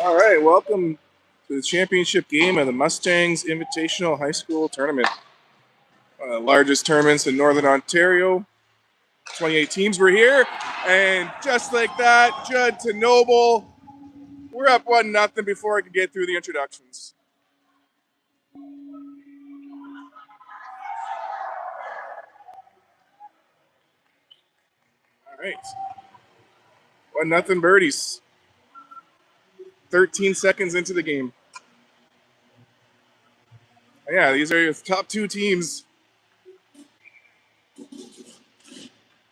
All right, welcome to the championship game of the Mustangs Invitational High School Tournament. One of the largest tournaments in Northern Ontario. 28 teams were here, and just like that, Judd to Noble. We're up 1-0 before I could get through the introductions. All right. 1-0 birdies. 13 seconds into the game. Yeah, these are your top two teams.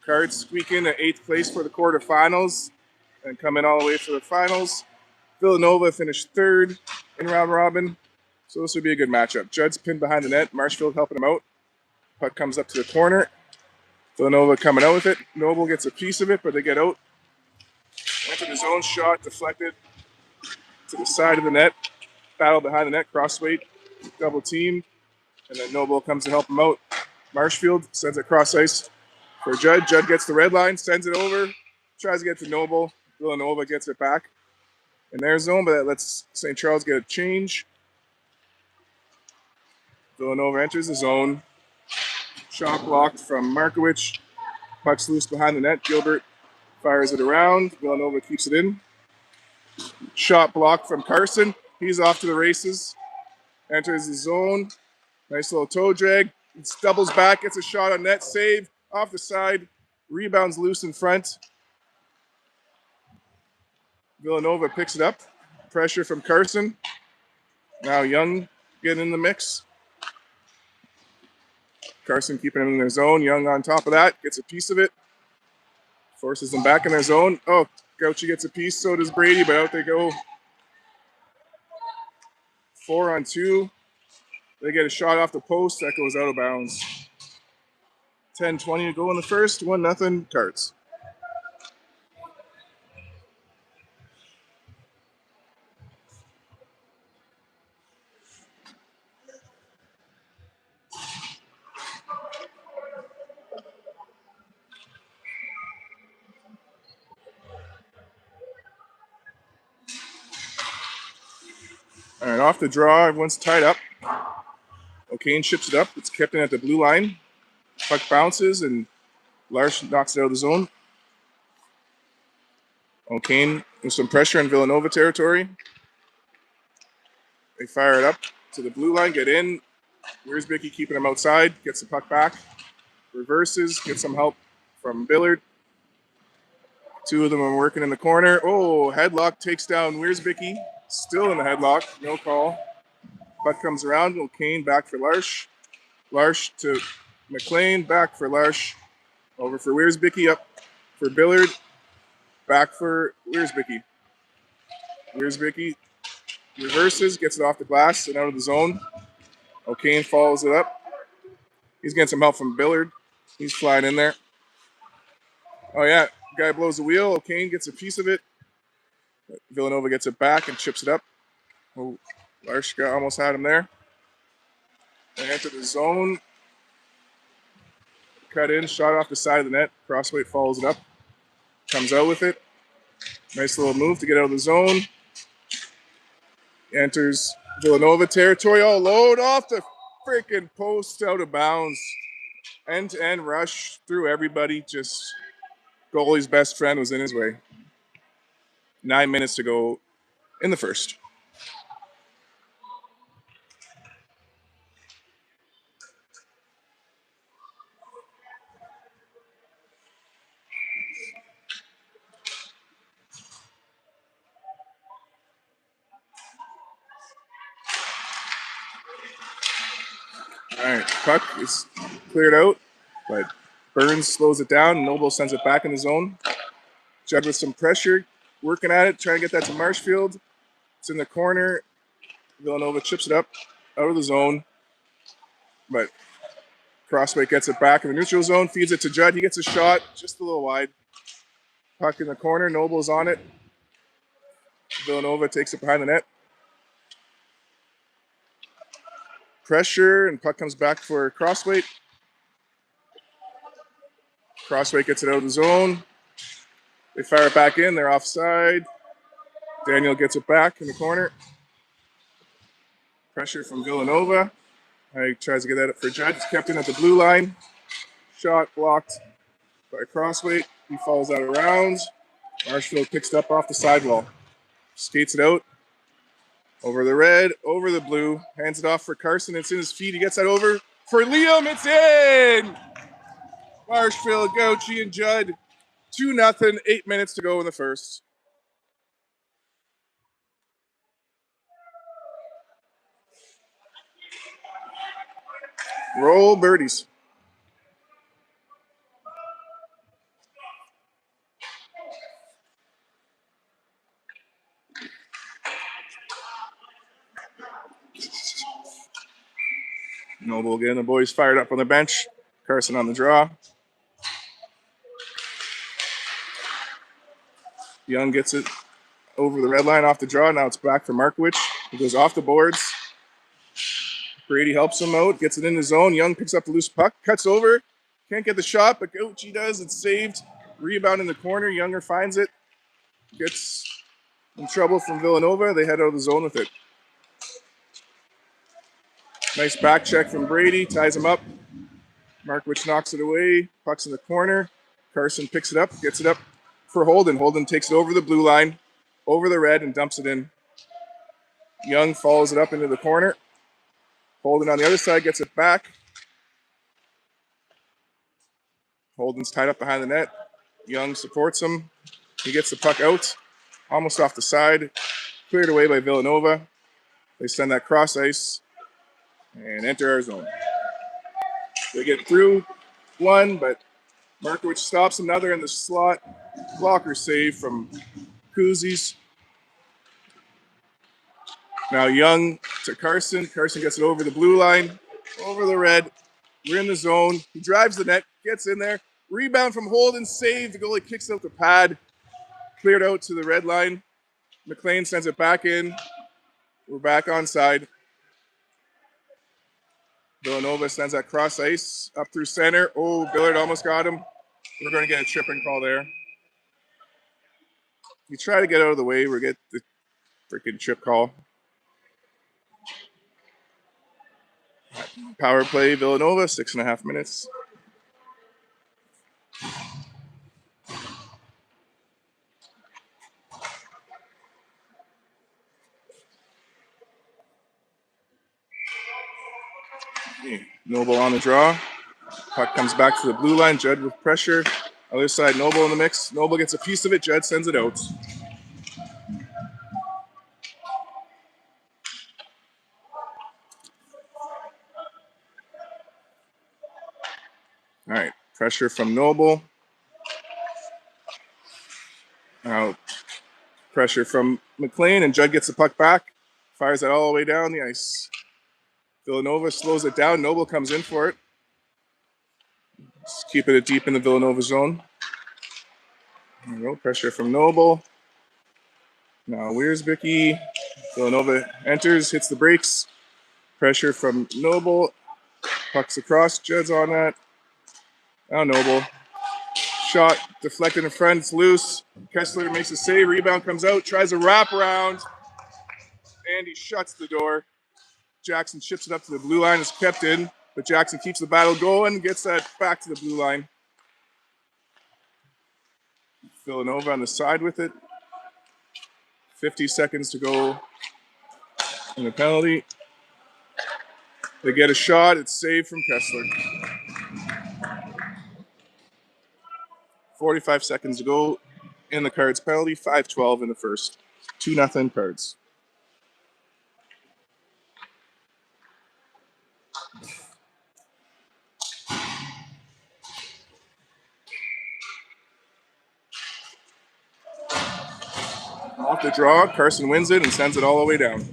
Cards squeak in at 8th place for the quarterfinals and come in all the way for the finals. Villanova finished 3rd in round robin, so this would be a good matchup. Judd's pinned behind the net. Marshfield helping him out. Puck comes up to the corner. Villanova coming out with it. Noble gets a piece of it, but they get out. Went to the zone, shot deflected to the side of the net. Battle behind the net, crossweight, double team, and then Noble comes to help him out. Marshfield sends it cross ice for Judd. Judd gets the red line, sends it over, tries to get to Noble. Villanova gets it back in their zone, but that lets St. Charles get a change. Villanova enters the zone. Shot blocked from Markowicz. Puck's loose behind the net. Gilbert fires it around. Villanova keeps it in. Shot blocked from Carson. He's off to the races. Enters the zone. Nice little toe drag. It doubles back, gets a shot on net. Save off the side. Rebounds loose in front. Villanova picks it up. Pressure from Carson. Now Young getting in the mix. Carson keeping him in their zone. Young on top of that. Gets a piece of it. Forces them back in their zone. Oh, Gauchi gets a piece. So does Brady, but out they go. 4-on-2. They get a shot off the post. That goes out of bounds. 10-20 to go in the first. 1-0 Cards. All right, off the draw. Everyone's tied up. O'Kane ships it up. It's kept in at the blue line. Puck bounces, and Lars knocks it out of the zone. O'Kane with some pressure in Villanova territory. They fire it up to the blue line, get in. Wiersbicky keeping him outside, gets the puck back. Reverses, gets some help from Billard. Two of them are working in the corner. Oh, headlock takes down Wiersbicky. Still in the headlock, no call. Puck comes around, O'Kane back for Larsh. Larsh to McLean, back for Larsh. Over for Wiersbicky, up for Billard. Back for Wiersbicky. Wiersbicky reverses, gets it off the glass and out of the zone. O'Kane follows it up. He's getting some help from Billard. He's flying in there. Oh, yeah. Guy blows the wheel. O'Kane gets a piece of it. Villanova gets it back and chips it up. Oh, Larshka almost had him there. They enter the zone. Cut in, shot off the side of the net. Crossweight follows it up. Comes out with it. Nice little move to get out of the zone. Enters Villanova territory. Oh, load off the freaking post, out of bounds. End-to-end rush through everybody. Just goalie's best friend was in his way. 9 minutes to go in the first. All right, puck is cleared out, but Burns slows it down. Noble sends it back in the zone. Judd with some pressure, working at it, trying to get that to Marshfield. It's in the corner. Villanova chips it up out of the zone, but Crossway gets it back in the neutral zone, feeds it to Judd. He gets a shot, just a little wide. Puck in the corner. Noble's on it. Villanova takes it behind the net. Pressure, and puck comes back for Crossway. Crossway gets it out of the zone. They fire it back in. They're offside. Daniel gets it back in the corner. Pressure from Villanova. He tries to get that up for Judd. It's kept in at the blue line. Shot blocked by Crossway. He falls out of rounds. Marshfield picks it up off the sidewall. Skates it out. Over the red, over the blue. Hands it off for Carson. It's in his feet. He gets that over for Liam. It's in! Marshfield, Gauchi, and Judd. 2-0. 8 minutes to go in the first. Roll birdies. Noble again. The boys fired up on the bench. Carson on the draw. Young gets it over the red line off the draw. Now it's back for Markowicz. He goes off the boards. Brady helps him out. Gets it in the zone. Young picks up the loose puck. Cuts over. Can't get the shot, but Gauchi does. It's saved. Rebound in the corner. Younger finds it. Gets in trouble from Villanova. They head out of the zone with it. Nice back check from Brady. Ties him up. Markowicz knocks it away. Puck's in the corner. Carson picks it up. Gets it up for Holden. Holden takes it over the blue line, over the red, and dumps it in. Young follows it up into the corner. Holden on the other side gets it back. Holden's tied up behind the net. Young supports him. He gets the puck out, almost off the side. Cleared away by Villanova. They send that cross ice and enter our zone. They get through one, but Markowicz stops another in the slot. Blocker save from Koozies. Now Young to Carson. Carson gets it over the blue line, over the red. We're in the zone. He drives the net, gets in there. Rebound from Holden, save. The goalie kicks out the pad. Cleared out to the red line. McLean sends it back in. We're back on side. Villanova sends that cross ice up through center. Oh, Billard almost got him. We're going to get a tripping call there. You try to get out of the way, we get the freaking trip call. Power play, Villanova, 6.5 minutes. Noble on the draw. Puck comes back to the blue line. Judd with pressure. Other side, Noble in the mix. Noble gets a piece of it. Judd sends it out. All right, pressure from Noble. Now, pressure from McLean, and Judd gets the puck back. Fires it all the way down the ice. Villanova slows it down. Noble comes in for it. Just keeping it deep in the Villanova zone. There we go. Pressure from Noble. Now Wiersbicky. Villanova enters, hits the brakes. Pressure from Noble. Pucks across. Judd's on that. Now Noble. Shot deflected in front. It's loose. Kessler makes a save. Rebound comes out. Tries a wrap around. And he shuts the door. Jackson ships it up to the blue line. It's kept in. But Jackson keeps the battle going. Gets that back to the blue line. Villanova on the side with it. 50 seconds to go in the penalty. They get a shot. It's saved from Kessler. 45 seconds to go in the Cards penalty. 5-12 in the first. 2-0 Cards. Off the draw, Carson wins it and sends it all the way down.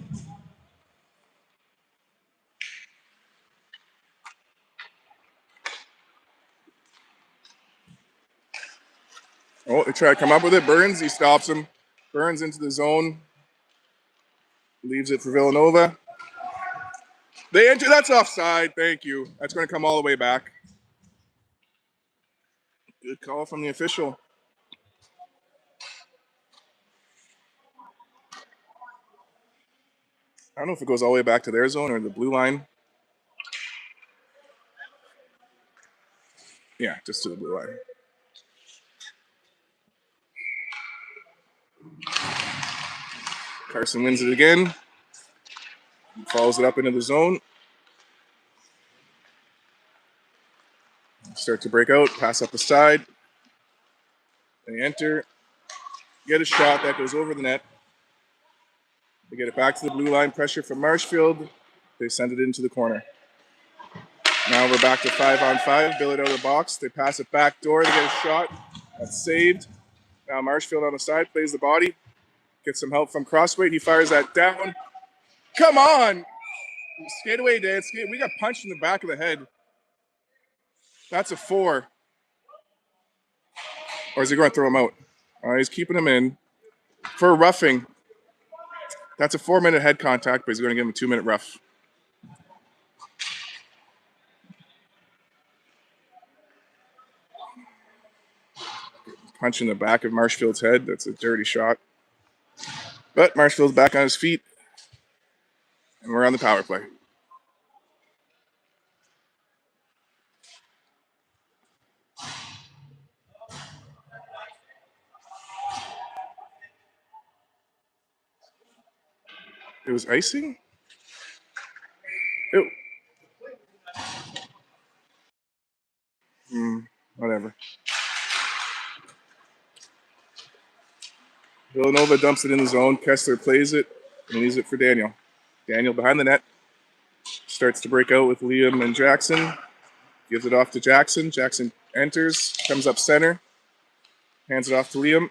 Oh, they try to come up with it. Burns, he stops him. Burns into the zone. Leaves it for Villanova. They enter. That's offside. Thank you. That's going to come all the way back. Good call from the official. I don't know if it goes all the way back to their zone or the blue line. Yeah, just to the blue line. Carson wins it again. Follows it up into the zone. Start to break out, pass up the side. They enter, get a shot that goes over the net. They get it back to the blue line, pressure from Marshfield. They send it into the corner. Now we're back to 5-on-5. Bill it out of the box. They pass it back door. They get a shot. That's saved. Now Marshfield on the side plays the body. Gets some help from Crossweight. He fires that down. Come on! Skate away, Dan. Skate. We got punched in the back of the head. That's a 4. Or is he going to throw him out? He's keeping him in. For roughing, that's a 4-minute head contact, but he's going to give him a 2-minute rough. Punch in the back of Marshfield's head. That's a dirty shot. But Marshfield's back on his feet. And we're on the power play. It was icing? Ew. Whatever. Villanova dumps it in the zone. Kessler plays it and leaves it for Daniel. Daniel behind the net. Starts to break out with Liam and Jackson. Gives it off to Jackson. Jackson enters, comes up center. Hands it off to Liam.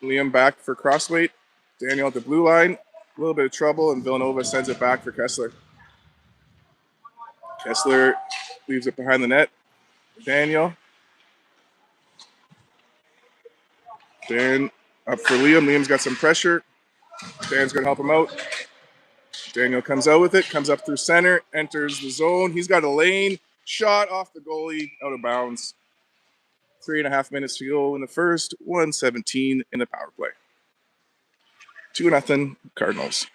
Liam back for Crossweight. Daniel at the blue line. A little bit of trouble, and Villanova sends it back for Kessler. Kessler leaves it behind the net. Daniel. Dan up for Liam. Liam's got some pressure. Dan's going to help him out. Daniel comes out with it, comes up through center, enters the zone. He's got a lane. Shot off the goalie, out of bounds. 3.5 minutes to go in the first. 1:17 in the power play. 2-0 Cardinals.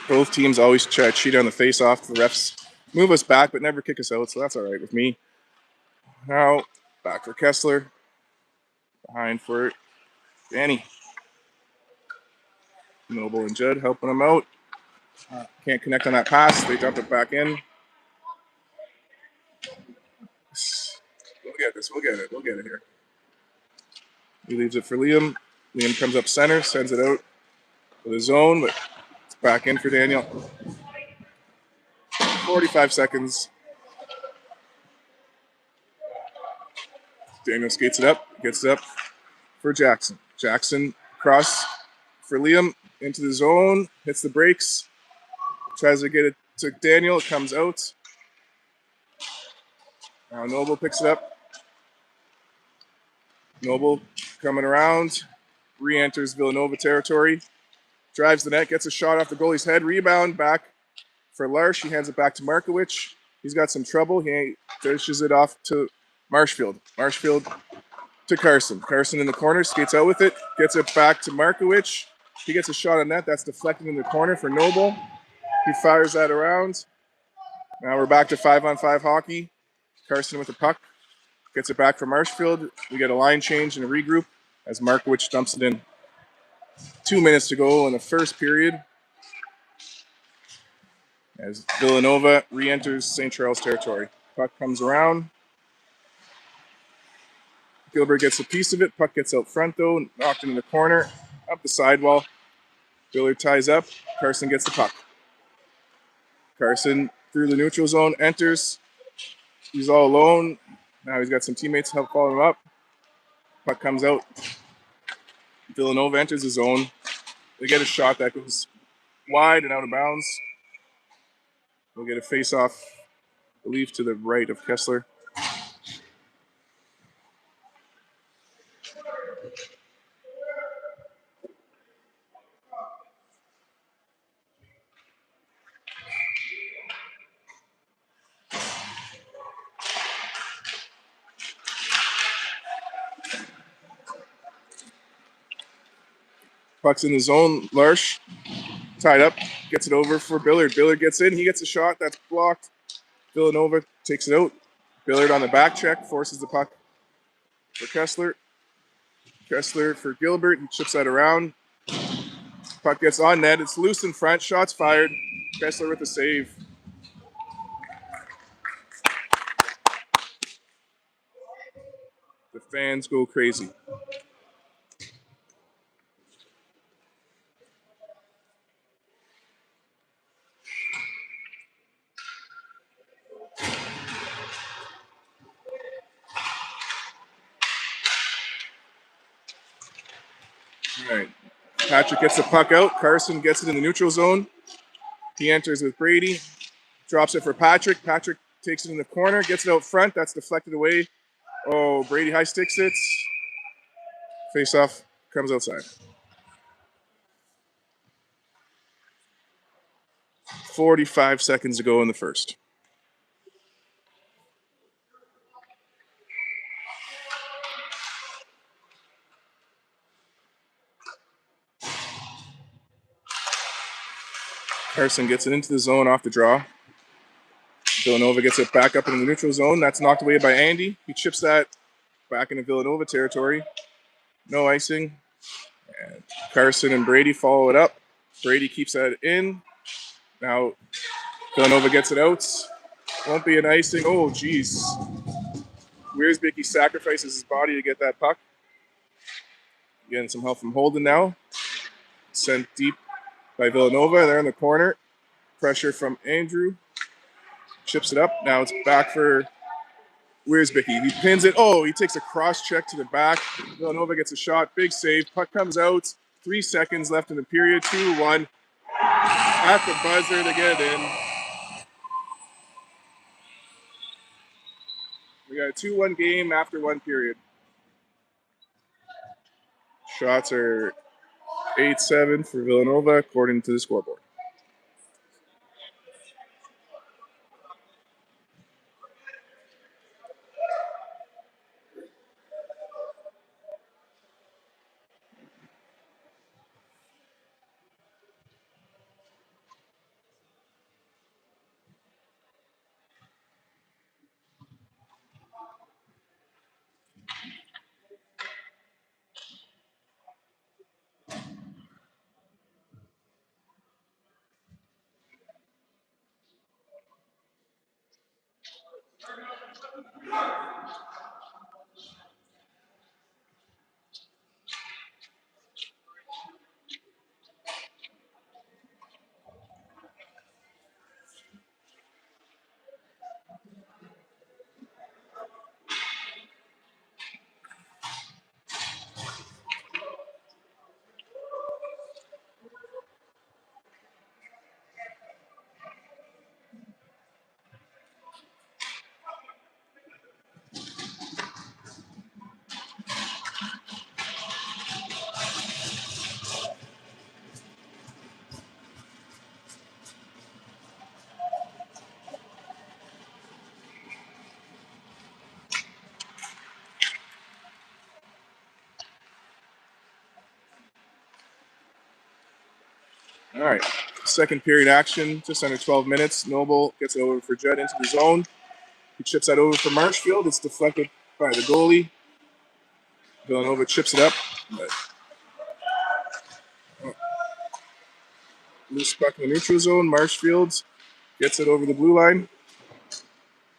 Both teams always try to cheat on the face-off. The refs move us back, but never kick us out, so that's all right with me. Now, back for Kessler. Behind for Danny. Noble and Judd helping him out. Can't connect on that pass. They dump it back in. We'll get this. We'll get it. We'll get it here. He leaves it for Liam. Liam comes up center, sends it out for the zone, but it's back in for Daniel. 45 seconds. Daniel skates it up, gets it up for Jackson. Jackson cross for Liam into the zone, hits the brakes, tries to get it to Daniel, it comes out. Now Noble picks it up. Noble coming around, re-enters Villanova territory, drives the net, gets a shot off the goalie's head, rebound back for Larsh. He hands it back to Markowicz. He's got some trouble. He dishes it off to Marshfield. Marshfield to Carson. Carson in the corner, skates out with it, gets it back to Markowicz. He gets a shot on net. That's deflected in the corner for Noble. He fires that around. Now we're back to 5-on-5 hockey. Carson with the puck. Gets it back from Marshfield. We get a line change and a regroup as Markowicz dumps it in. 2 minutes to go in the first period. As Villanova re-enters St. Charles territory. Puck comes around. Gilbert gets a piece of it. Puck gets out front, though. Knocked into the corner. Up the sidewall. Billard ties up. Carson gets the puck. Carson through the neutral zone. Enters. He's all alone. Now he's got some teammates to help follow him up. Puck comes out. Villanova enters the zone. They get a shot that goes wide and out of bounds. We'll get a face-off, I believe, to the right of Kessler. Puck's in the zone. Larsh tied up, gets it over for Billard. Billard gets in. He gets a shot. That's blocked. Villanova takes it out. Billard on the back check, forces the puck for Kessler. Kessler for Gilbert. He chips that around. Puck gets on net. It's loose in front. Shots fired. Kessler with the save. The fans go crazy. All right. Patrick gets the puck out. Carson gets it in the neutral zone. He enters with Brady. Drops it for Patrick. Patrick takes it in the corner. Gets it out front. That's deflected away. Oh, Brady high sticks it. Face off. Comes outside. 45 seconds to go in the first. Carson gets it into the zone off the draw. Villanova gets it back up in the neutral zone. That's knocked away by Andy. He chips that back into Villanova territory. No icing. And Carson and Brady follow it up. Brady keeps that in. Now Villanova gets it out. Won't be an icing. Oh, geez. Wiersbicky sacrifices his body to get that puck. Getting some help from Holden now. Sent deep by Villanova. They're in the corner. Pressure from Andrew. Chips it up. Now it's back for Wiersbicky. He pins it. Oh, he takes a cross check to the back. Villanova gets a shot. Big save. Puck comes out. 3 seconds left in the period. 2-1. At the buzzer to get it in. We got a 2-1 game after 1 period. Shots are 8-7 for Villanova, according to the scoreboard. All right, second period action, just under 12 minutes. Noble gets it over for Judd into the zone. He chips that over for Marshfield. It's deflected by the goalie. Villanova chips it up. But, loose puck in the neutral zone. Marshfield gets it over the blue line.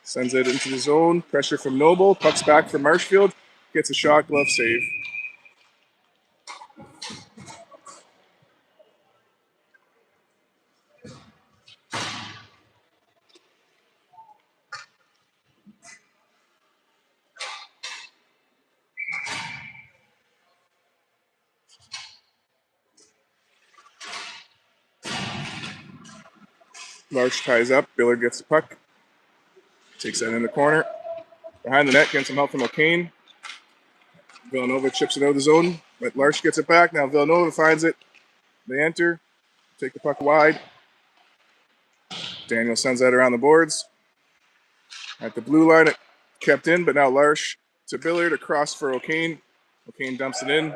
Sends it into the zone. Pressure from Noble. Puck's back for Marshfield. Gets a shot, glove save. Larch ties up. Billard gets the puck. Takes that in the corner. Behind the net, getting some help from O'Kane. Villanova chips it out of the zone, but Larch gets it back. Now Villanova finds it. They enter. Take the puck wide. Daniel sends that around the boards. At the blue line, it kept in, but now Larch to Billard, across for O'Kane. O'Kane dumps it in.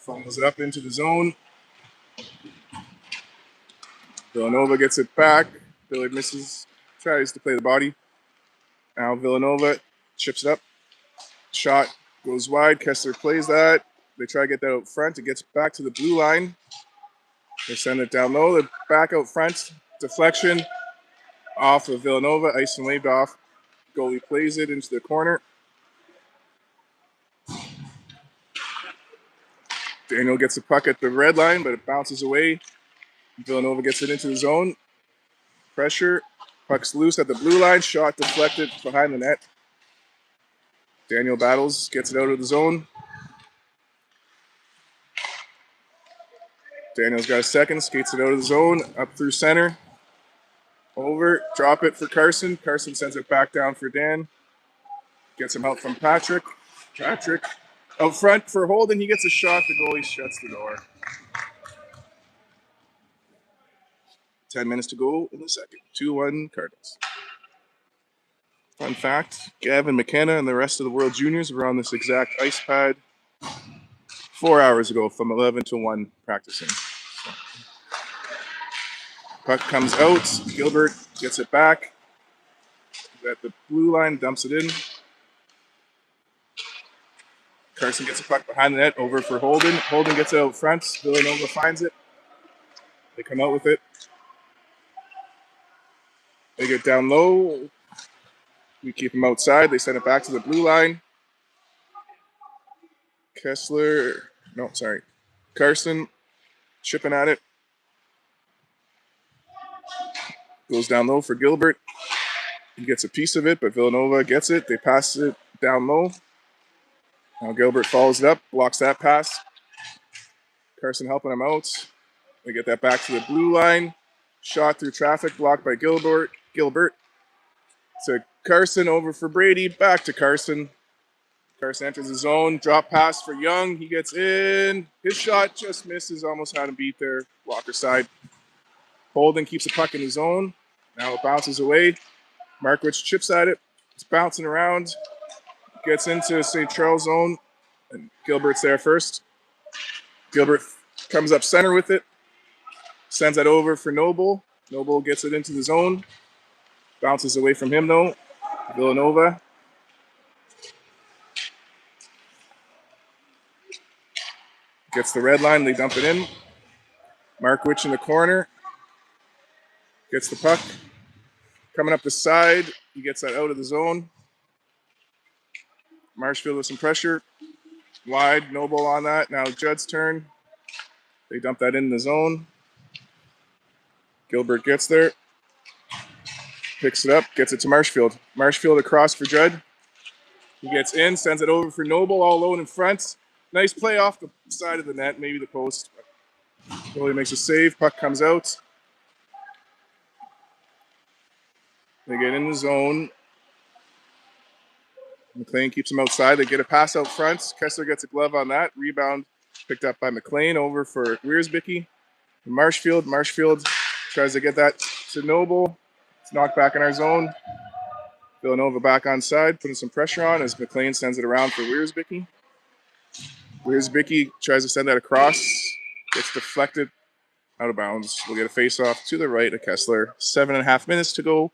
Follows it up into the zone. Villanova gets it back. Billard misses, tries to play the body. Now Villanova chips it up. Shot goes wide. Kessler plays that. They try to get that out front. It gets back to the blue line. They send it down low. They're back out front. Deflection off of Villanova. Ice and waved off. Goalie plays it into the corner. Daniel gets the puck at the red line, but it bounces away. Villanova gets it into the zone. Pressure. Puck's loose at the blue line. Shot deflected behind the net. Daniel battles, gets it out of the zone. Daniel's got a second, skates it out of the zone, up through center. Over, drop it for Carson. Carson sends it back down for Dan. Gets some help from Patrick. Patrick out front for Holden. He gets a shot. The goalie shuts the door. 10 minutes to go in the second. 2-1 Cardinals. Fun fact, Gavin McKenna and the rest of the World Juniors were on this exact ice pad 4 hours ago from 11 to 1 practicing. Puck comes out. Gilbert gets it back. At the blue line, dumps it in. Carson gets a puck behind the net, over for Holden. Holden gets it out front. Villanova finds it. They come out with it. They get down low. We keep them outside. They send it back to the blue line. Carson chipping at it. Goes down low for Gilbert. He gets a piece of it, but Villanova gets it. They pass it down low. Now Gilbert follows it up, blocks that pass. Carson helping him out. They get that back to the blue line. Shot through traffic, blocked by Gilbert. To Carson, over for Brady, back to Carson. Carson enters the zone, drop pass for Young. He gets in. His shot just misses, almost had him beat there. Blocker side. Holden keeps the puck in his zone. Now it bounces away. Markowitz chips at it. It's bouncing around. Gets into St. Charles zone. And Gilbert's there first. Gilbert comes up center with it. Sends that over for Noble. Noble gets it into the zone. Bounces away from him though. Villanova. Gets the red line. They dump it in. Markowitz in the corner. Gets the puck. Coming up the side. He gets that out of the zone. Marshfield with some pressure. Wide. Noble on that. Now Judd's turn. They dump that in the zone. Gilbert gets there. Picks it up. Gets it to Marshfield. Marshfield across for Judd. He gets in. Sends it over for Noble all alone in front. Nice play off the side of the net. Maybe the post. Goalie makes a save. Puck comes out. They get in the zone. McLean keeps them outside. They get a pass out front. Kessler gets a glove on that. Rebound picked up by McLean, over for Wiersbicky. Marshfield tries to get that to Noble. It's knocked back in our zone. Villanova back on side, putting some pressure on as McLean sends it around for Wiersbicky. Wiersbicky tries to send that across. Gets deflected out of bounds. We'll get a face-off to the right of Kessler. 7.5 minutes to go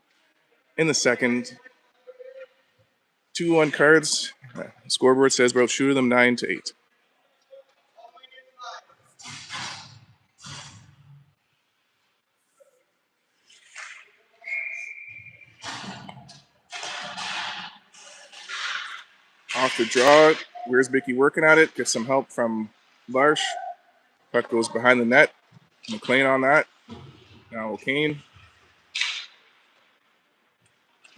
in the second. 2-1 Cards. Scoreboard says we'll shoot them 9-8. Off the draw. Wiersbicky working at it. Gets some help from Larsh. Puck goes behind the net. McLean on that. Now O'Kane.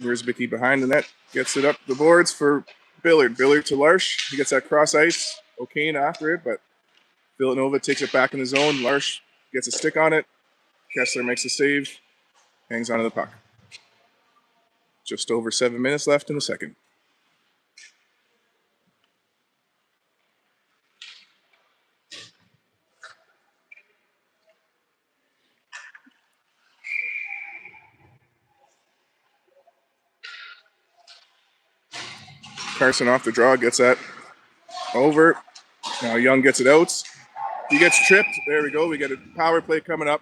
Wiersbicky behind the net. Gets it up the boards for Billard. Billard to Larsh. He gets that cross ice. O'Kane after it, but Villanova takes it back in the zone. Larsh gets a stick on it. Kessler makes a save. Hangs onto the puck. Just over 7 minutes left in the second. Carson off the draw, gets that over. Now Young gets it out. He gets tripped. There we go. We get a power play coming up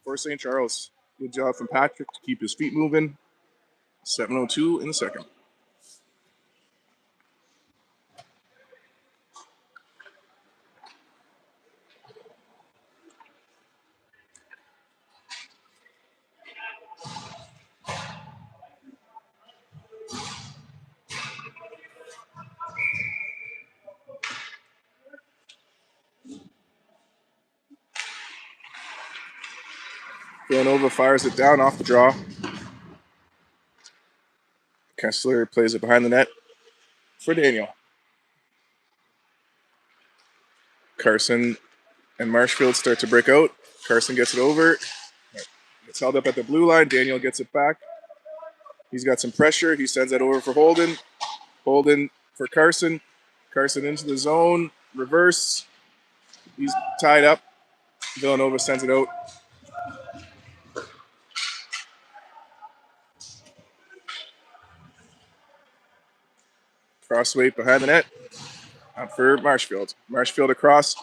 for St. Charles. Good job from Patrick to keep his feet moving. 7:02 in the second. Villanova fires it down off the draw. Kessler plays it behind the net for Daniel. Carson and Marshfield start to break out. Carson gets it over. It's held up at the blue line. Daniel gets it back. He's got some pressure. He sends that over for Holden. Holden for Carson. Carson into the zone. Reverse. He's tied up. Villanova sends it out. Crossweight behind the net. Up for Marshfield. Marshfield across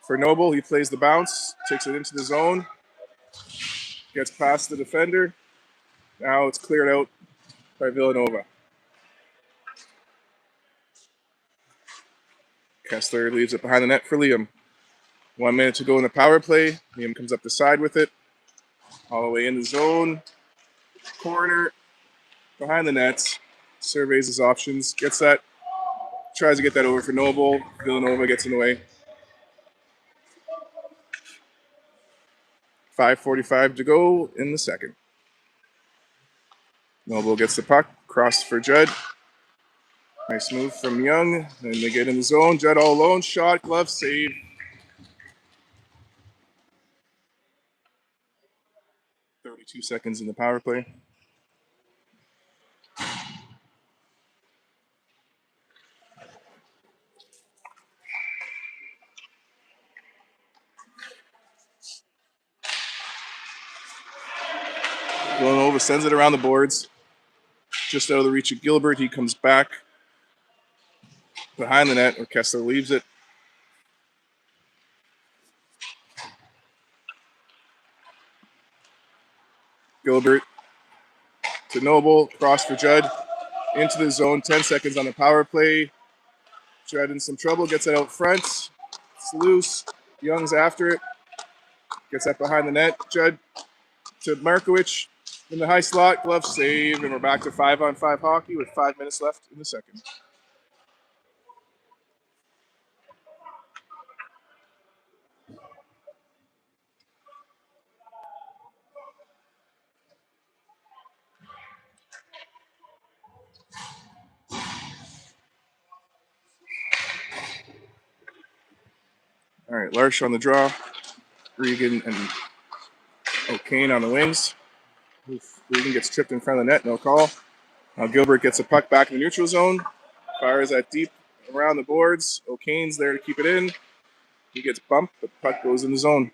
for Noble. He plays the bounce. Takes it into the zone. Gets past the defender. Now it's cleared out by Villanova. Kessler leaves it behind the net for Liam. 1 minute to go in the power play. Liam comes up the side with it. All the way in the zone. Corner. Behind the net. Surveys his options. Gets that. Tries to get that over for Noble. Villanova gets in the way. 5:45 to go in the second. Noble gets the puck. Cross for Judd. Nice move from Young. Then they get in the zone. Judd all alone. Shot. Glove save. 32 seconds in the power play. Villanova sends it around the boards. Just out of the reach of Gilbert. He comes back behind the net, or Kessler leaves it. Gilbert to Noble. Cross for Judd. Into the zone. 10 seconds on the power play. Judd in some trouble. Gets it out front. It's loose. Young's after it. Gets that behind the net. Judd to Markowicz in the high slot. Glove save. And we're back to 5-on-5 hockey with 5 minutes left in the second. All right, Larsh on the draw. Regan and O'Kane on the wings. Regan gets tripped in front of the net, no call. Now Gilbert gets a puck back in the neutral zone. Fires that deep around the boards. O'Kane's there to keep it in. He gets bumped, but the puck goes in the zone.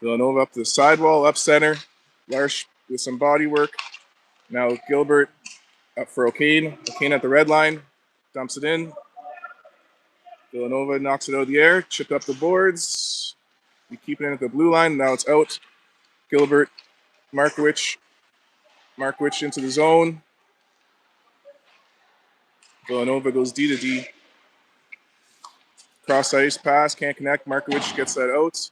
Villanova up to the sidewall, up center. Larsh with some body work. Now Gilbert up for O'Kane. O'Kane at the red line. Dumps it in. Villanova knocks it out of the air. Chipped up the boards. We keep it in at the blue line. Now it's out. Gilbert, Markowicz. Markowicz into the zone. Villanova goes D to D. Cross ice pass, can't connect. Markowicz gets that out.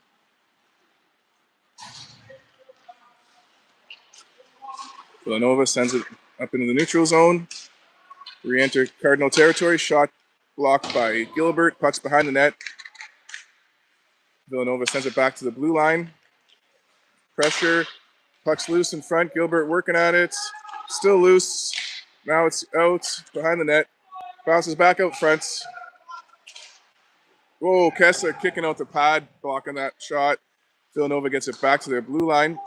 Villanova sends it up into the neutral zone. Re-enter Cardinal territory. Shot blocked by Gilbert. Puck's behind the net. Villanova sends it back to the blue line. Pressure. Puck's loose in front. Gilbert working at it. Still loose. Now it's out behind the net. Bounces back out front. Whoa, Kessler kicking out the pad, blocking that shot. Villanova gets it back to their blue line.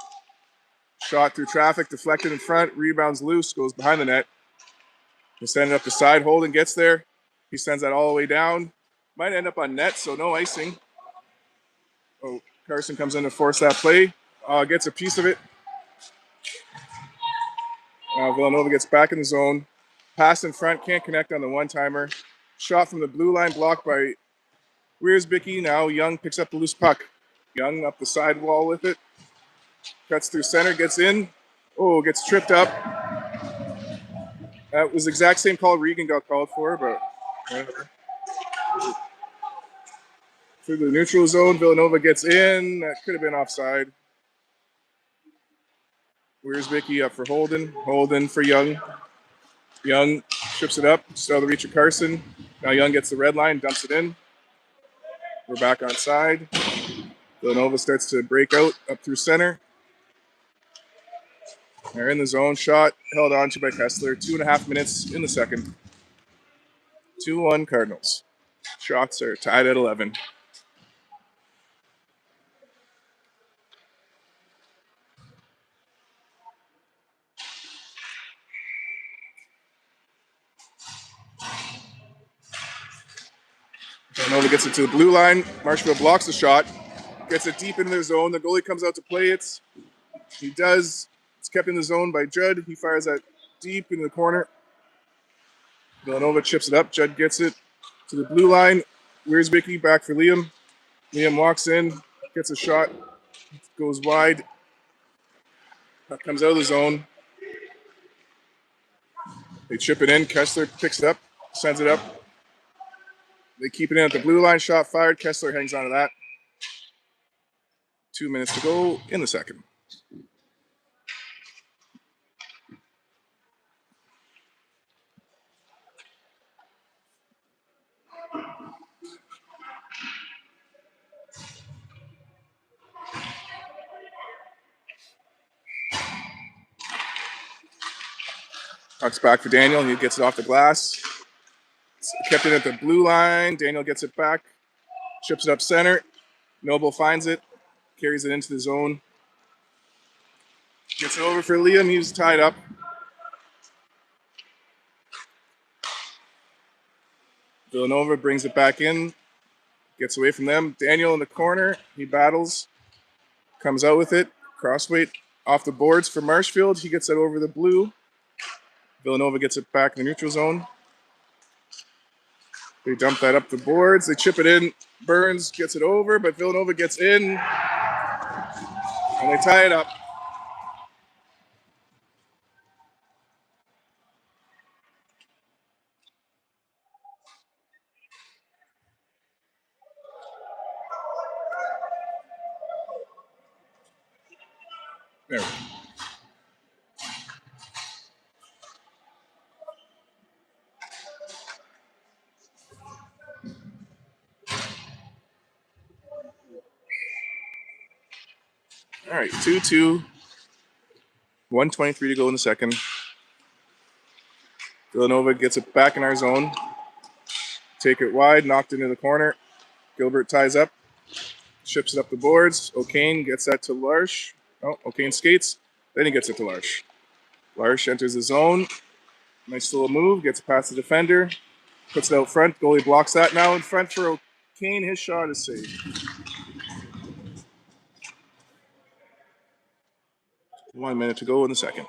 Shot through traffic, deflected in front, rebounds loose, goes behind the net. They send it up the side. Holden gets there. He sends that all the way down. Might end up on net, so no icing. Oh, Carson comes in to force that play. Gets a piece of it. Villanova gets back in the zone. Pass in front, can't connect on the one-timer. Shot from the blue line, blocked by Wiersbicky, now Young picks up the loose puck. Young up the side wall with it. Cuts through center, gets in. Oh, gets tripped up. That was the exact same call Regan got called for, but whatever. Through the neutral zone, Villanova gets in. That could have been offside. Wiersbicky up for Holden. Holden for Young. Young trips it up, still out of the reach of Carson. Now Young gets the red line, dumps it in. We're back on side. Villanova starts to break out up through center. They're in the zone. Shot held on to by Kessler. 2.5 minutes in the second. 2-1 Cardinals. Shots are tied at 11. Villanova gets it to the blue line. Marshfield blocks the shot. Gets it deep into the zone. The goalie comes out to play it. He does. It's kept in the zone by Judd. He fires that deep into the corner. Villanova chips it up. Judd gets it to the blue line. Wiersbicky back for Liam. Liam walks in, gets a shot, goes wide. That comes out of the zone. They chip it in. Kessler picks it up, sends it up. They keep it in at the blue line. Shot fired. Kessler hangs on to that. 2 minutes to go in the second. Puck's back for Daniel. He gets it off the glass. It's kept it at the blue line. Daniel gets it back. Chips it up center. Noble finds it. Carries it into the zone. Gets it over for Liam. He's tied up. Villanova brings it back in. Gets away from them. Daniel in the corner. He battles. Comes out with it. Crossweight off the boards for Marshfield. He gets it over the blue. Villanova gets it back in the neutral zone. They dump that up the boards. They chip it in. Burns gets it over, but Villanova gets in. And they tie it up. There we go. All right, 2-2. 1:23 to go in the second. Villanova gets it back in our zone. Take it wide, knocked into the corner. Gilbert ties up, ships it up the boards. O'Kane gets that to Larsh. Oh, O'Kane skates. Then he gets it to Larsh. Larsh enters the zone. Nice little move. Gets past the defender. Puts it out front. Goalie blocks that. Now in front for O'Kane. His shot is saved. 1 minute to go in the second.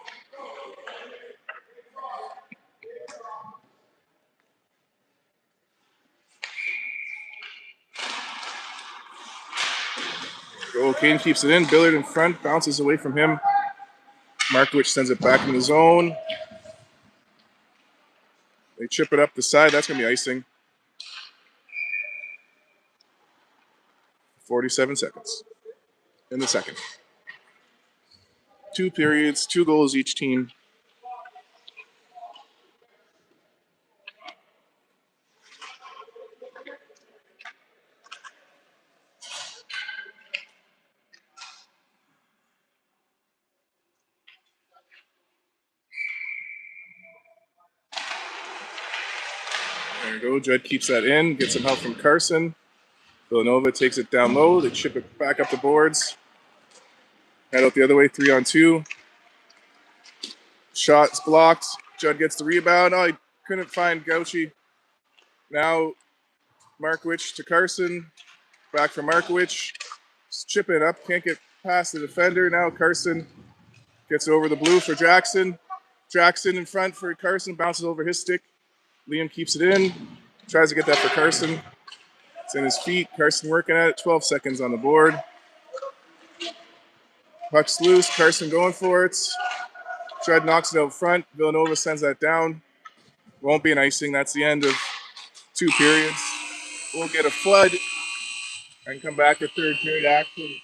O'Kane keeps it in. Billard in front. Bounces away from him. Markowicz sends it back in the zone. They chip it up the side. That's going to be icing. 47 seconds in the second. 2 periods, 2 goals each team. There you go. Judd keeps that in. Gets some help from Carson. Villanova takes it down low. They chip it back up the boards. Head out the other way, 3-on-2. Shot's blocked. Judd gets the rebound. Oh, he couldn't find Gauchi. Now Markowicz to Carson. Back for Markowicz. Chip it up. Can't get past the defender. Now Carson gets it over the blue for Jackson. Jackson in front for Carson. Bounces over his stick. Liam keeps it in. Tries to get that for Carson. It's in his feet. Carson working at it. 12 seconds on the board. Puck's loose. Carson going for it. Shred knocks it out front. Villanova sends that down. Won't be an icing. That's the end of 2 periods. We'll get a flood and come back to third period action.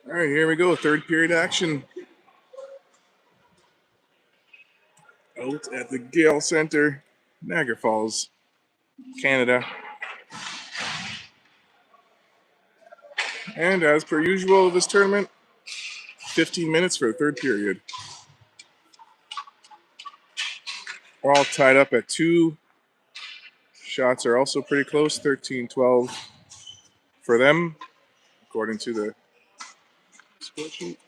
All right, here we go. Third period action. Out at the Gale Center, Niagara Falls, Canada. And as per usual, this tournament, 15 minutes for the third period. We're all tied up at 2. Shots are also pretty close, 13-12 for them, according to the score sheet.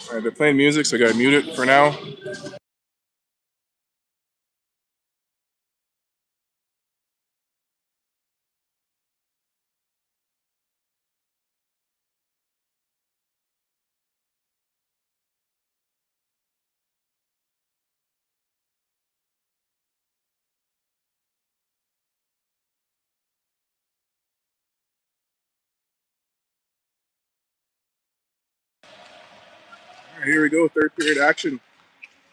All right, they're playing music, so I gotta mute it for now. All right, here we go, third period action.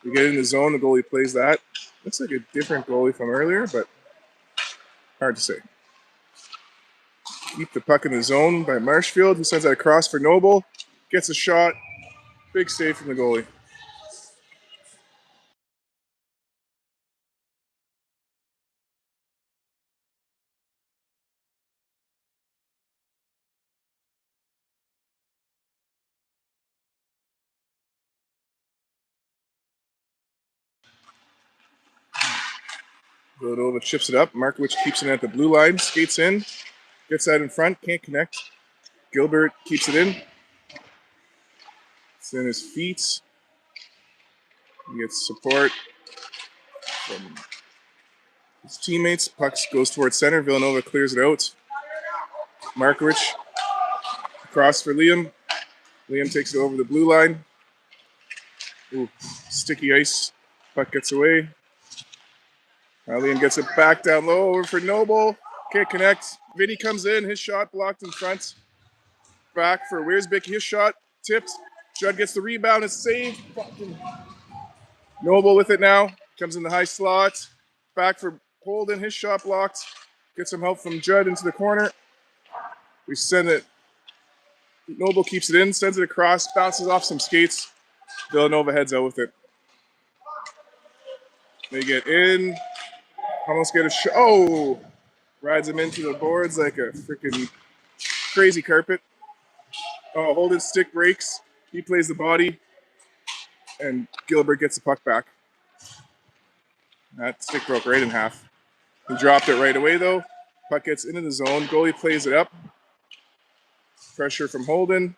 We get in the zone, the goalie plays that. Looks like a different goalie from earlier, but hard to say. Keep the puck in the zone by Marshfield, who sends that across for Noble. Gets a shot. Big save from the goalie. Villanova chips it up. Markowicz keeps it at the blue line, skates in, gets that in front, can't connect. Gilbert keeps it in. It's in his feet. He gets support from his teammates. Puck goes towards center. Villanova clears it out. Markowicz across for Liam. Liam takes it over the blue line. Ooh, sticky ice. Puck gets away. Liam gets it back down low over for Noble. Can't connect. Vinny comes in. His shot blocked in front. Back for Wiersbeck. His shot tipped. Judd gets the rebound. It's saved. Fucking Noble with it now. Comes in the high slot. Back for Holden. His shot blocked. Gets some help from Judd into the corner. We send it. Noble keeps it in. Sends it across. Bounces off some skates. Villanova heads out with it. They get in. Almost get a shot. Oh! Rides him into the boards like a freaking crazy carpet. Oh, Holden's stick breaks. He plays the body. And Gilbert gets the puck back. That stick broke right in half. He dropped it right away, though. Puck gets into the zone. Goalie plays it up. Pressure from Holden.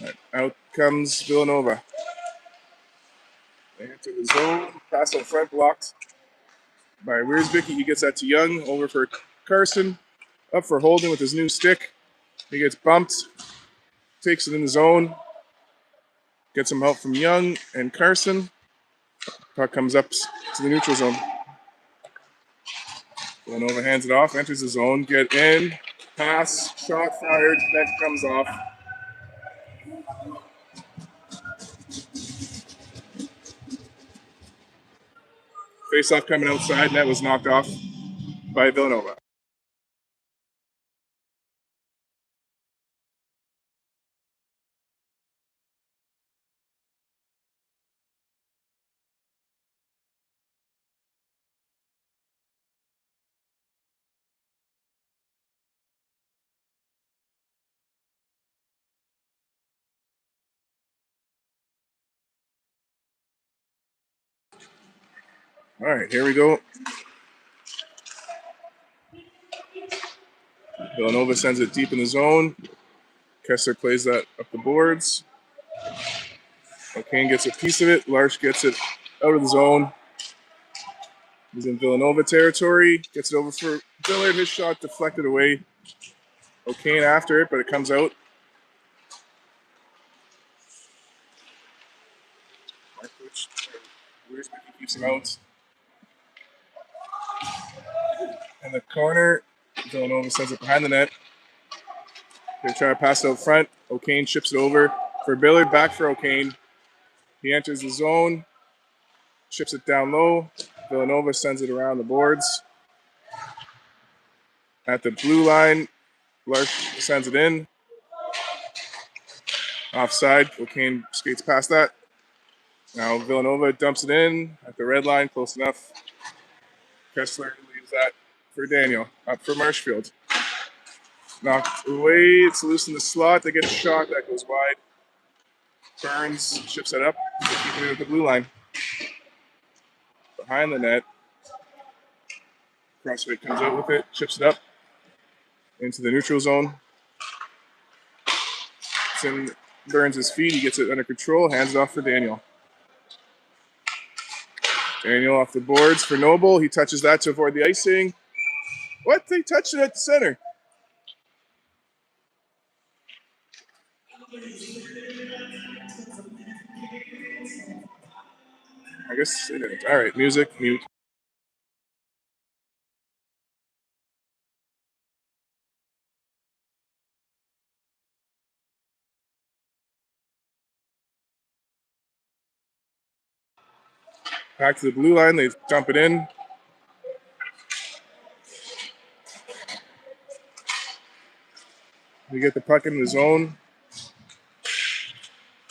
Right, out comes Villanova. They enter the zone. Pass out front, blocked by Wiersbeck. He gets that to Young. Over for Carson. Up for Holden with his new stick. He gets bumped. Takes it in the zone. Gets some help from Young and Carson. Puck comes up to the neutral zone. Villanova hands it off, enters the zone, get in, pass, shot fired, that comes off. Face-off coming outside, and that was knocked off by Villanova. All right, here we go. Villanova sends it deep in the zone. Kessler plays that up the boards. O'Kane gets a piece of it. Larsh gets it out of the zone. He's in Villanova territory. Gets it over for Billard. His shot deflected away. O'Kane after it, but it comes out. Wiersbeck keeps him out. In the corner, Villanova sends it behind the net. They try to pass it out front. O'Kane chips it over for Billard. Back for O'Kane. He enters the zone, chips it down low. Villanova sends it around the boards. At the blue line, Lark sends it in. Offside, O'Kane skates past that. Now Villanova dumps it in at the red line, close enough. Kessler leaves that for Daniel, up for Marshfield. Knocked away, it's loose in the slot. They get a shot that goes wide. Burns chips it up, keeping it at the blue line. Behind the net. Crossway comes out with it, chips it up into the neutral zone. It's in Burns' feet, he gets it under control, hands it off for Daniel. Daniel off the boards for Noble. He touches that to avoid the icing. What? They touched it at the center. I guess they didn't. All right, music, mute. Back to the blue line. They dump it in. We get the puck in the zone.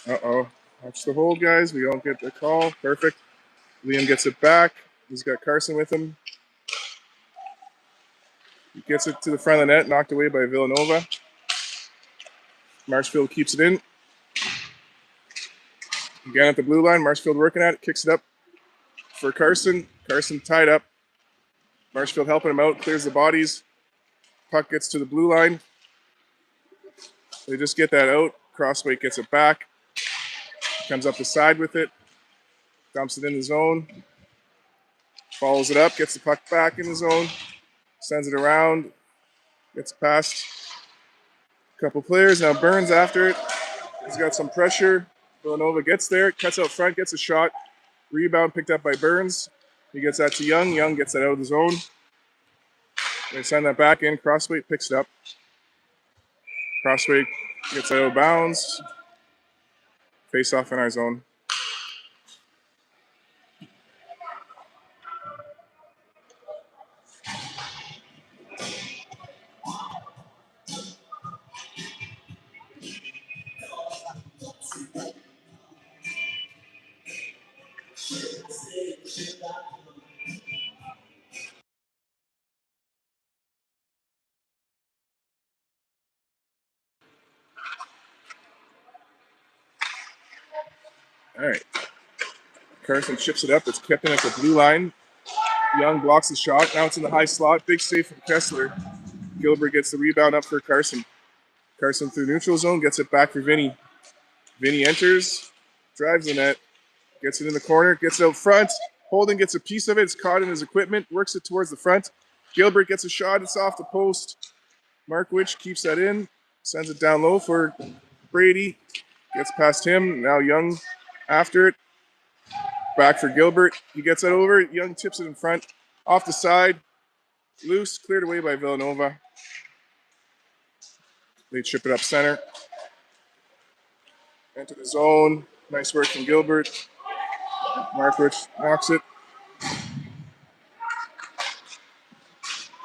Uh-oh. Watch the hold, guys. We don't get the call. Perfect. Liam gets it back. He's got Carson with him. He gets it to the front of the net, knocked away by Villanova. Marshfield keeps it in. Again at the blue line. Marshfield working at it. Kicks it up for Carson. Carson tied up. Marshfield helping him out. Clears the bodies. Puck gets to the blue line. They just get that out. Crossway gets it back. Comes up the side with it. Dumps it in the zone. Follows it up. Gets the puck back in the zone. Sends it around. Gets past a couple players. Now Burns after it. He's got some pressure. Villanova gets there. Cuts out front. Gets a shot. Rebound picked up by Burns. He gets that to Young. Young gets that out of the zone. They send that back in. Crossway picks it up. Crossway gets that out of bounds. Face off in our zone. All right. Carson chips it up. It's kept in at the blue line. Young blocks the shot. Now it's in the high slot. Big save from Kessler. Gilbert gets the rebound up for Carson. Carson through neutral zone. Gets it back for Vinny. Vinny enters. Drives the net. Gets it in the corner. Gets it out front. Holden gets a piece of it. It's caught in his equipment. Works it towards the front. Gilbert gets a shot. It's off the post. Markwich keeps that in. Sends it down low for Brady. Gets past him. Now Young after it. Back for Gilbert. He gets it over. Young tips it in front. Off the side. Loose. Cleared away by Villanova. They chip it up center. Into the zone. Nice work from Gilbert. Markwich knocks it.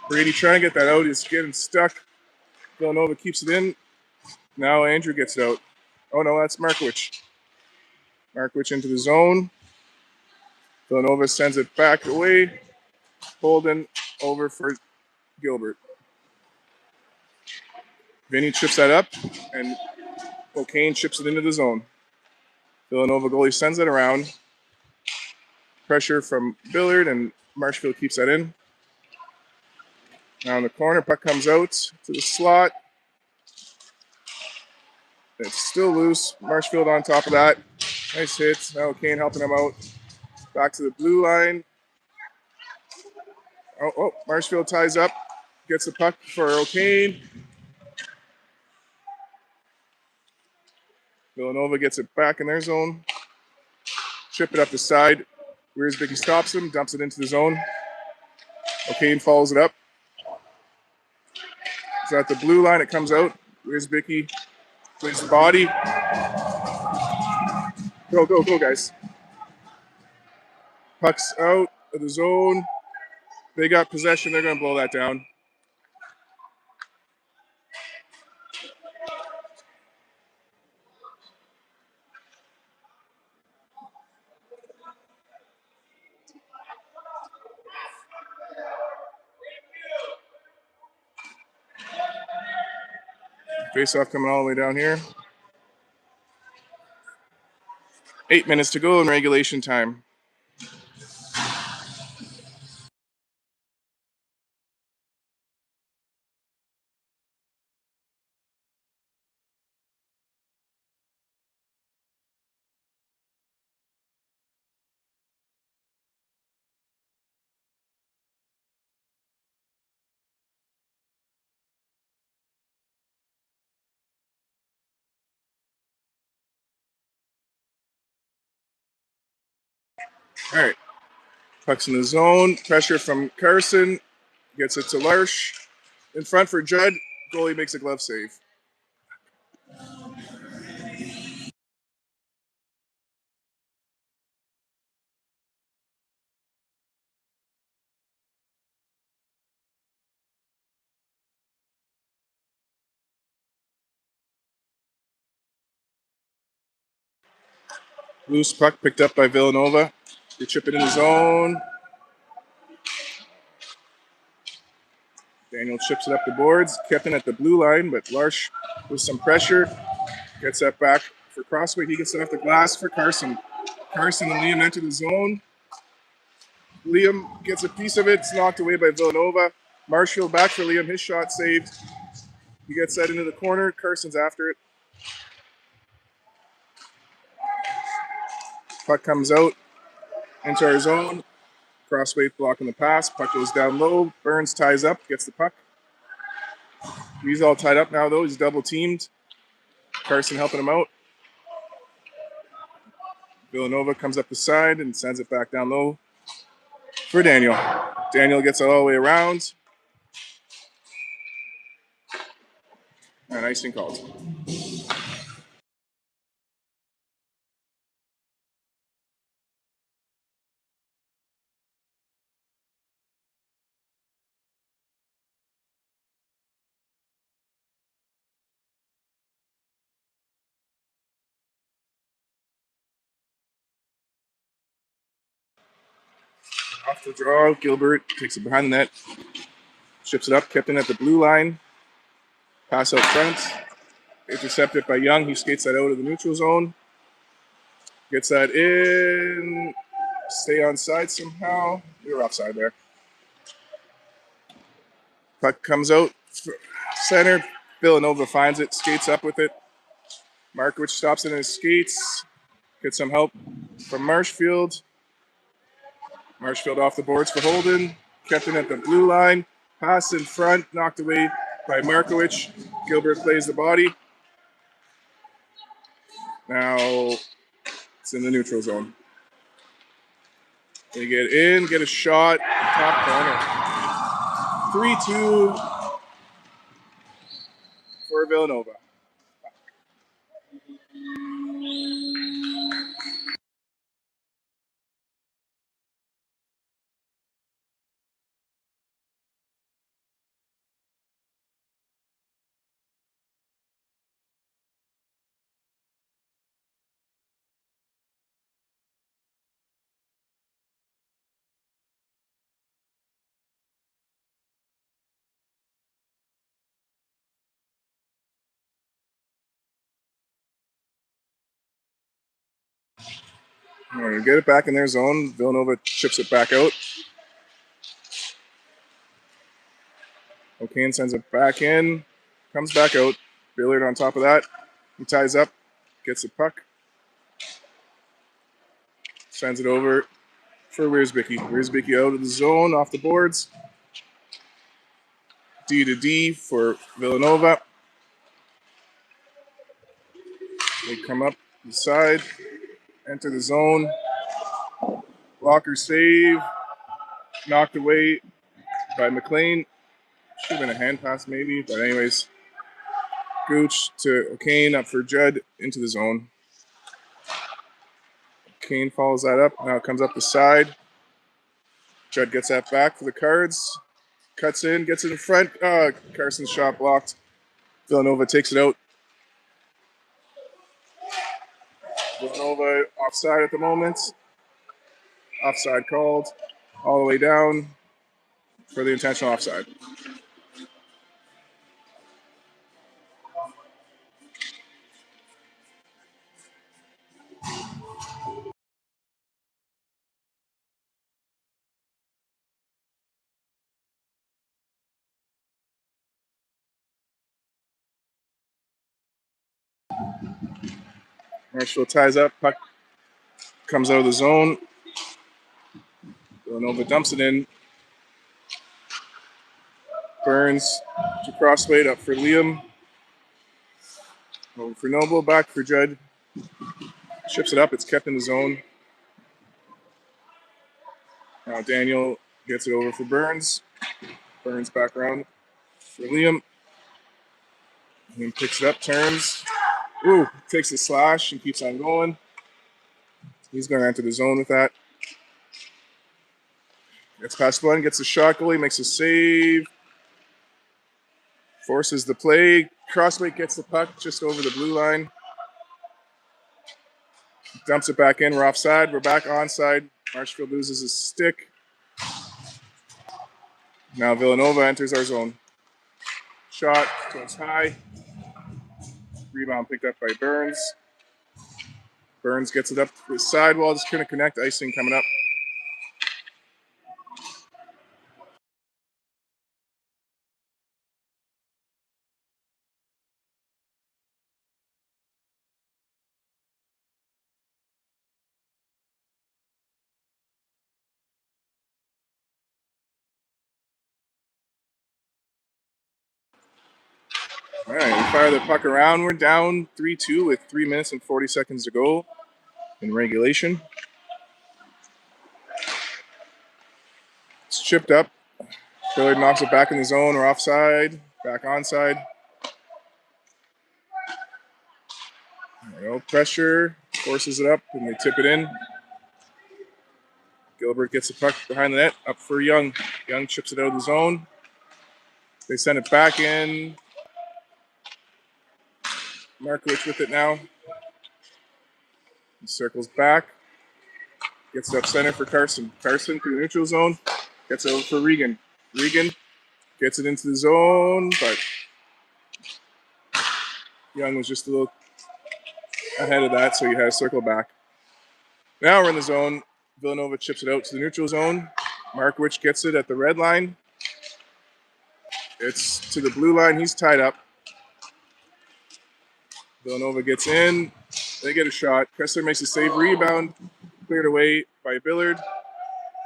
Brady trying to get that out. He's getting stuck. Villanova keeps it in. Now Andrew gets it out. Oh, no, that's Markwich. Markwich into the zone. Villanova sends it back away. Holden over for Gilbert. Vinny chips that up, and O'Kane chips it into the zone. Villanova goalie sends it around. Pressure from Billard, and Marshfield keeps that in. Now in the corner, puck comes out to the slot. It's still loose. Marshfield on top of that. Nice hit. Now O'Kane helping him out. Back to the blue line. Oh, Marshfield ties up. Gets the puck for O'Kane. Villanova gets it back in their zone. Chip it up the side. Wiersbicky stops him, dumps it into the zone. O'Kane follows it up. It's at the blue line. It comes out. Wiersbicky plays the body. Go, go, go, guys. Puck's out of the zone. They got possession. They're going to blow that down. Face-off coming all the way down here. 8 minutes to go in regulation time. All right. Puck's in the zone. Pressure from Carson. Gets it to Larsh. In front for Judd. Goalie makes a glove save. Loose puck picked up by Villanova. They chip it in the zone. Daniel chips it up the boards. Kept in at the blue line, but Larsh with some pressure gets that back for Crossway. He gets it off the glass for Carson. Carson and Liam enter the zone. Liam gets a piece of it. It's knocked away by Villanova. Marshfield back for Liam. His shot saved. He gets that into the corner. Carson's after it. Puck comes out into our zone. Crossway blocking the pass. Puck goes down low. Burns ties up, gets the puck. He's all tied up now, though. He's double teamed. Carson helping him out. Villanova comes up the side and sends it back down low for Daniel. Daniel gets it all the way around. And icing called. Off the draw, Gilbert takes it behind the net. Ships it up, kept in at the blue line. Pass out front. Intercepted by Young. He skates that out of the neutral zone. Gets that in. Stay on side somehow. We were offside there. Puck comes out. Center. Villanova finds it. Skates up with it. Markovich stops it in his skates. Gets some help from Marshfield. Marshfield off the boards for Holden. Kept in at the blue line. Pass in front. Knocked away by Markovich. Gilbert plays the body. Now it's in the neutral zone. They get in, get a shot, top corner. 3-2 for Villanova. All right, get it back in their zone. Villanova chips it back out. O'Kane sends it back in. Comes back out. Billard on top of that. He ties up. Gets the puck. Sends it over for Wiersbicky. Wiersbicky out of the zone, off the boards. D to D for Villanova. They come up the side. Enter the zone. Blocker save. Knocked away by McLean. Should have been a hand pass maybe, but anyways. Gooch to O'Kane, up for Judd, into the zone. Kane follows that up. Now it comes up the side. Judd gets that back for the Cards. Cuts in, gets it in front. Carson's shot blocked. Villanova takes it out. Villanova offside at the moment. Offside called. All the way down for the intentional offside. Marshall ties up. Puck comes out of the zone. Villanova dumps it in. Burns to Crossway, up for Liam. Over for Noble, back for Judd. Ships it up, it's kept in the zone. Now Daniel gets it over for Burns. Burns back around for Liam. Liam picks it up, turns. Ooh, takes a slash and keeps on going. He's going to enter the zone with that. Gets past one, gets a shot, goalie makes a save. Forces the play. Crossway gets the puck just over the blue line. Dumps it back in. We're offside. We're back onside. Marshfield loses his stick. Now Villanova enters our zone. Shot goes high. Rebound picked up by Burns. Burns gets it up to the sidewall. Just couldn't connect. Icing coming up. All right, we fire the puck around. We're down 3-2 with 3 minutes and 40 seconds to go in regulation. It's chipped up. Billard knocks it back in the zone. We're offside. Back onside. There we go. Pressure. Forces it up and they tip it in. Gilbert gets the puck behind the net. Up for Young. Young chips it out of the zone. They send it back in. Markovich with it now. He circles back. Gets it up center for Carson. Carson through the neutral zone. Gets it over for Regan. Regan gets it into the zone, but Young was just a little ahead of that, so he had to circle back. Now we're in the zone. Villanova chips it out to the neutral zone. Markovich gets it at the red line. It's to the blue line. He's tied up. Villanova gets in. They get a shot. Kessler makes a save. Rebound. Cleared away by Billard.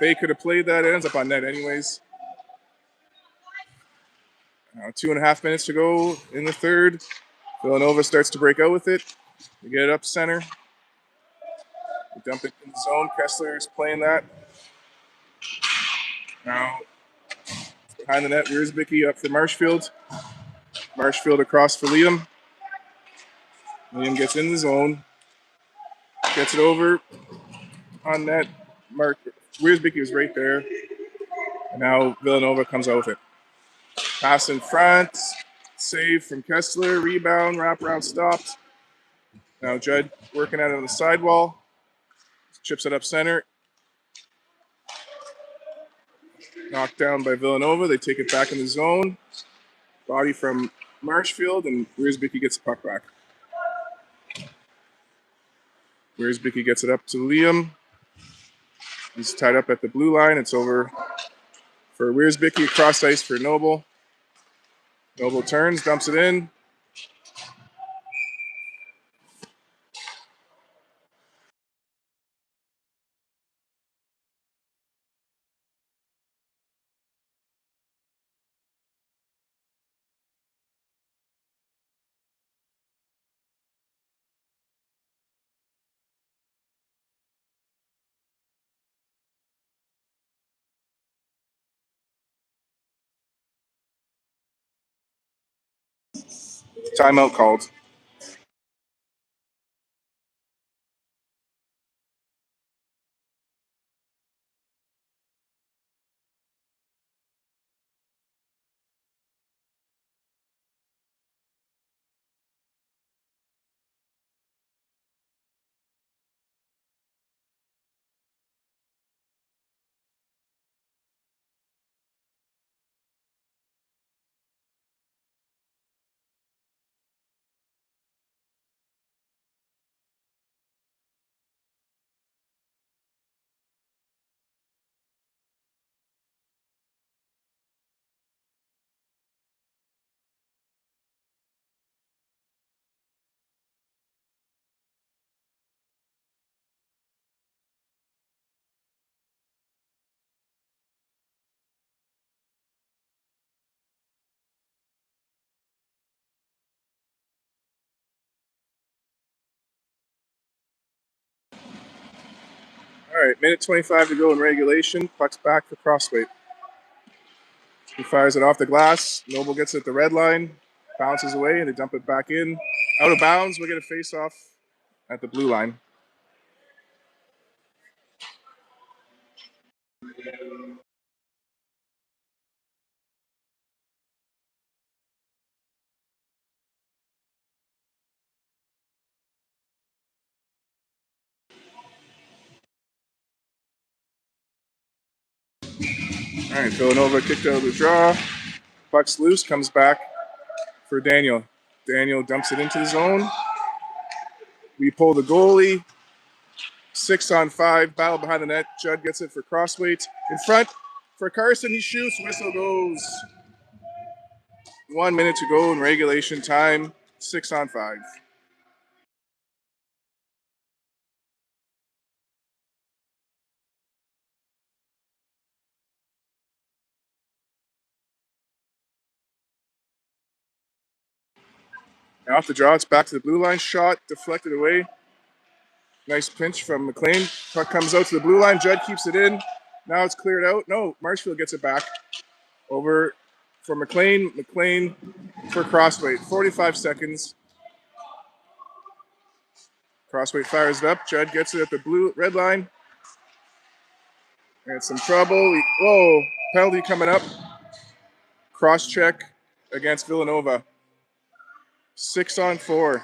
They could have played that. It ends up on net anyways. 2.5 minutes to go in the third. Villanova starts to break out with it. They get it up center. They dump it in the zone. Kessler is playing that. Now behind the net, Wiersbicky up for Marshfield. Marshfield across for Liam. Liam gets in the zone. Gets it over on net. Wiersbicky was right there. And now Villanova comes out with it. Pass in front. Save from Kessler. Rebound. Wraparound stopped. Now Judd working out on the sidewall. Chips it up center. Knocked down by Villanova. They take it back in the zone. Body from Marshfield, and Wiersbicky gets the puck back. Wiersbicky gets it up to Liam. He's tied up at the blue line. It's over for Wiersbicky. Cross ice for Noble. Noble turns, dumps it in. Timeout called. All right, minute 25 to go in regulation. Puck's back for Crossway. He fires it off the glass. Noble gets it at the red line, bounces away, and they dump it back in. Out of bounds, we'll get a face-off at the blue line. All right, Villanova kicked out of the draw. Puck's loose, comes back for Daniel. Daniel dumps it into the zone. We pull the goalie. 6-on-5, battle behind the net. Judd gets it for Crossweight. In front for Carson, he shoots, whistle goes. 1 minute to go in regulation time. 6-on-5. Now off the draw, it's back to the blue line. Shot deflected away. Nice pinch from McLean. Puck comes out to the blue line. Judd keeps it in. Now it's cleared out. No, Marshfield gets it back. Over for McLean. McLean for Crossweight. 45 seconds. Crossweight fires it up. Judd gets it at the red line. And some trouble. Whoa, penalty coming up. Cross check against Villanova. 6-on-4.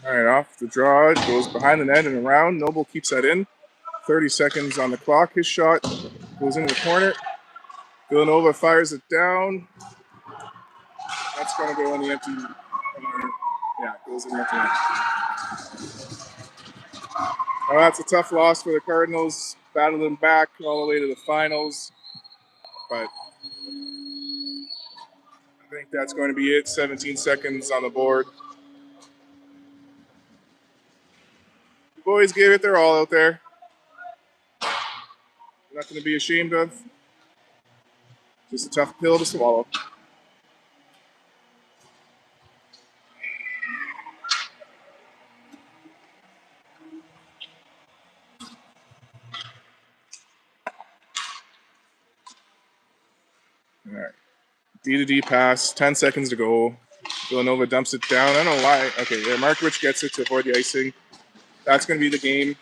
All right, off the draw. It goes behind the net and around. Noble keeps that in. 30 seconds on the clock. His shot goes into the corner. Villanova fires it down. That's going to go in the empty. Yeah, it goes in the empty net. Well, that's a tough loss for the Cardinals. Battling back all the way to the finals. But I think that's going to be it. 17 seconds on the board. The boys gave it their all out there. Nothing to be ashamed of. Just a tough pill to swallow. All right. D to D pass. 10 seconds to go. Villanova dumps it down. I don't know why. Okay, yeah, Markovich gets it to avoid the icing. That's going to be the game.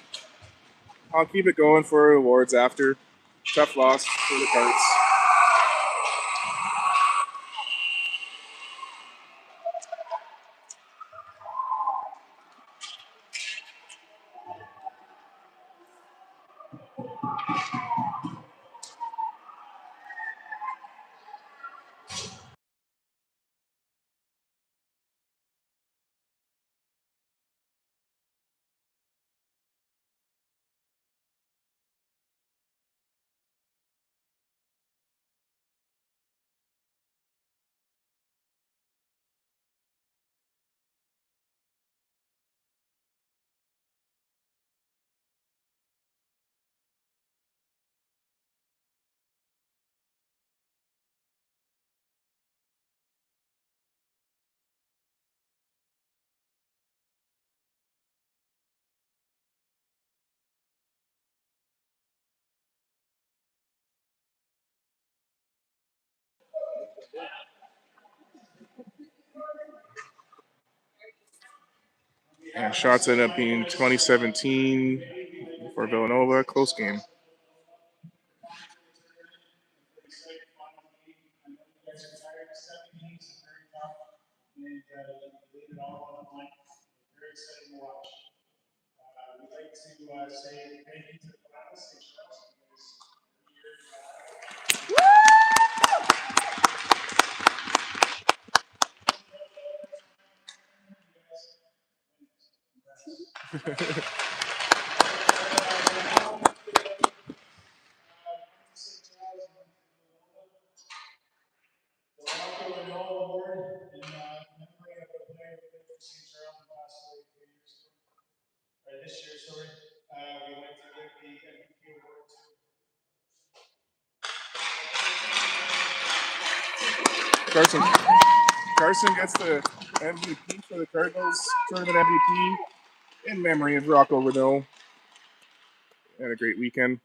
I'll keep it going for awards after. Tough loss for the Cards. And shots ended up being 2017 for Villanova. Close game. Carson gets the MVP for the Cardinals tournament MVP in memory of Rocco Renault. Had a great weekend.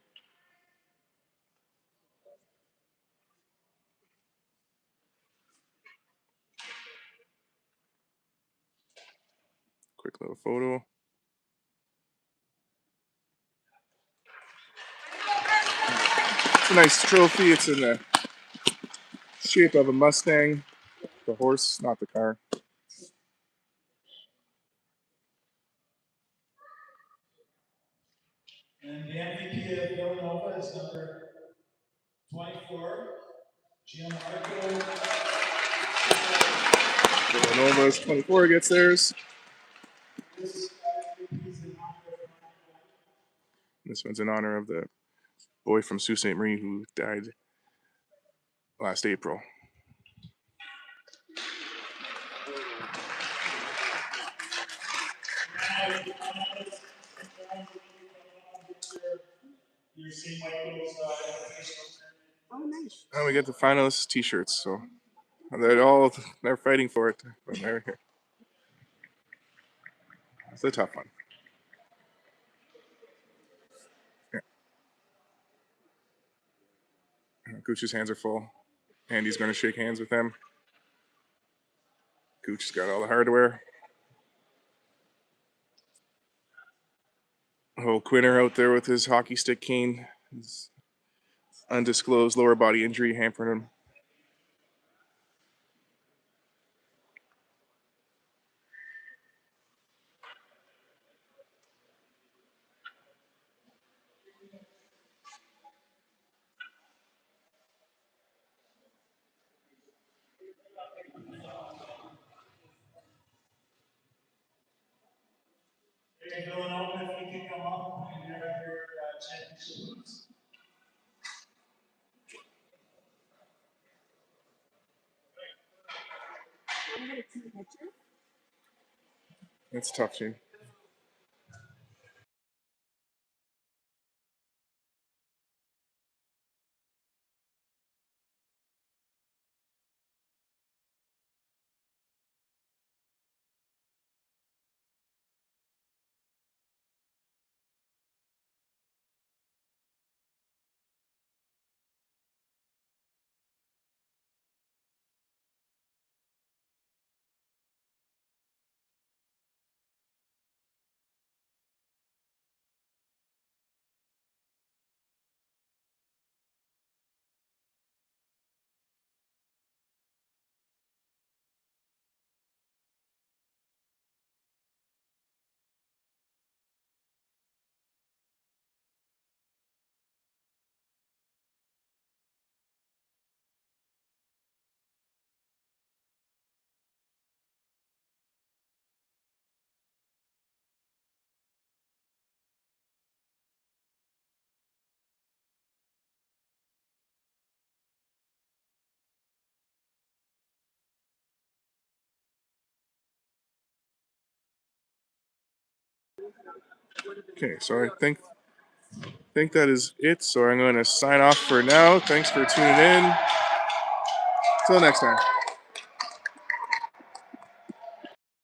Quick little photo. It's a nice trophy. It's in the shape of a Mustang. The horse, not the car. And the MVP of Villanova is number 24, Villanova's 24 gets theirs. This one's in honor of the boy from Sault Ste. Marie who died last April. Oh, nice. And we get the finalists t-shirts, so they're fighting for it. But it's a tough one. Yeah. Gooch's hands are full. Andy's going to shake hands with them. Gooch's got all the hardware. Oh, Quinner out there with his hockey stick cane. His undisclosed lower body injury hampering him. It's tough, Shane. Okay, so I think that is it. So I'm going to sign off for now. Thanks for tuning in. Till next time.